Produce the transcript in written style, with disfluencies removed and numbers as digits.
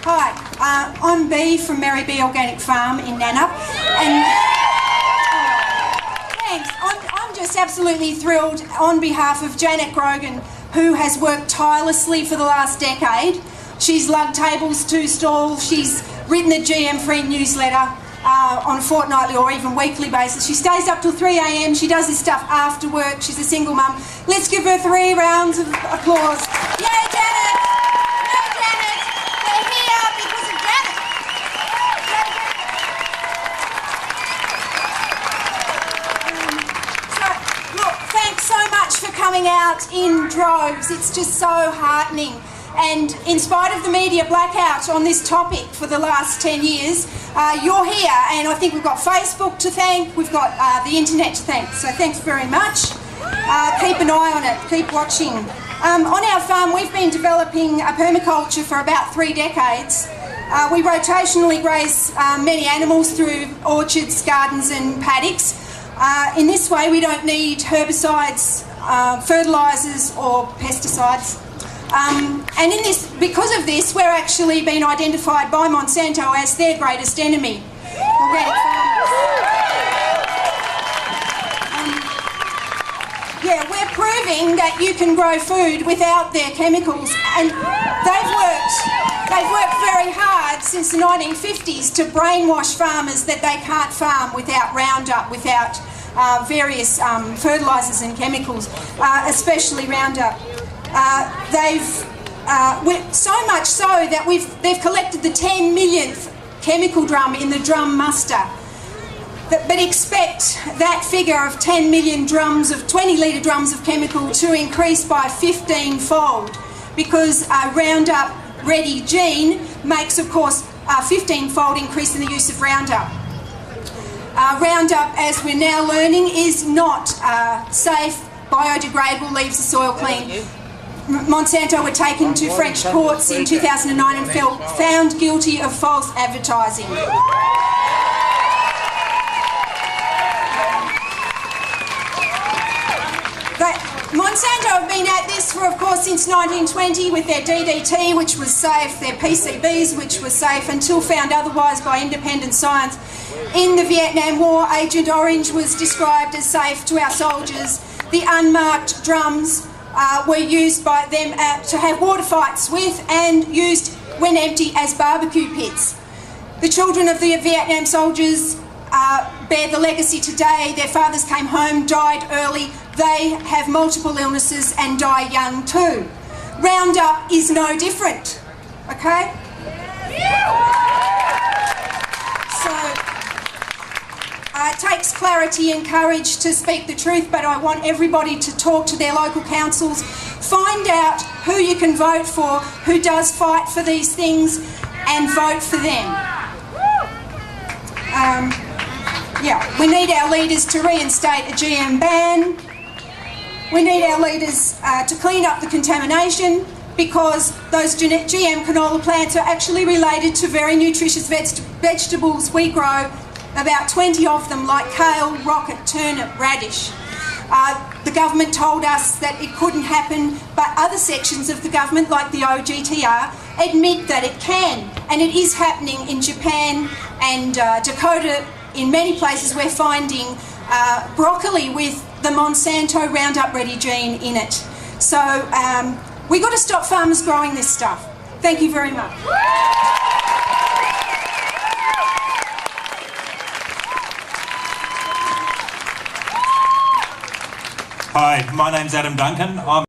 Hi, I'm Bea from Mary B Organic Farm in Nannup, and thanks. I'm just absolutely thrilled on behalf of Janet Grogan, who has worked tirelessly for the last decade. She's lugged tables to stalls, she's written a GM-free newsletter on a fortnightly or even weekly basis. She stays up till 3 AM, she does this stuff after work, she's a single mum. Let's give her 3 rounds of applause. Yay, Janet! Yay, Janet! We're here because of Janet! So, look, thanks so much for coming out in droves. It's just so heartening. And in spite of the media blackout on this topic for the last 10 years, you're here, and I think we've got Facebook to thank, we've got the internet to thank, so thanks very much. Keep an eye on it, keep watching. On our farm we've been developing a permaculture for about 3 decades. We rotationally graze many animals through orchards, gardens and paddocks. In this way we don't need herbicides, fertilisers or pesticides. And because of this, we're actually been identified by Monsanto as their greatest enemy, organic farmers. Yeah, we're proving that you can grow food without their chemicals, and they've worked very hard since the 1950s to brainwash farmers that they can't farm without Roundup, without various fertilisers and chemicals, especially Roundup. So much so that they've collected the 10 millionth chemical drum in the drum muster. But expect that figure of 10 million drums of 20-litre drums of chemical to increase by 15-fold, because Roundup Ready gene makes, of course, a 15-fold increase in the use of Roundup. Roundup, as we're now learning, is not safe, biodegradable, leaves the soil clean. Monsanto were taken to French courts in 2009 and found guilty of false advertising. Monsanto have been at this for, of course, since 1920 with their DDT, which was safe, their PCBs, which were safe, until found otherwise by independent science. In the Vietnam War, Agent Orange was described as safe to our soldiers. The unmarked drums were used by them to have water fights with, and used when empty as barbecue pits. The children of the Vietnam soldiers bear the legacy today. Their fathers came home, died early. They have multiple illnesses and die young too. Roundup is no different, okay? It takes clarity and courage to speak the truth, but I want everybody to talk to their local councils, find out who you can vote for, who does fight for these things, and vote for them. We need our leaders to reinstate a GM ban. We need our leaders to clean up the contamination, because those GM canola plants are actually related to very nutritious vegetables we grow, about 20 of them, like kale, rocket, turnip, radish. The government told us that it couldn't happen, but other sections of the government, like the OGTR, admit that it can, and it is happening in Japan and Dakota. In many places we're finding broccoli with the Monsanto Roundup Ready gene in it. So we've got to stop farmers growing this stuff. Thank you very much. Hi, my name's Adam Duncan. I'm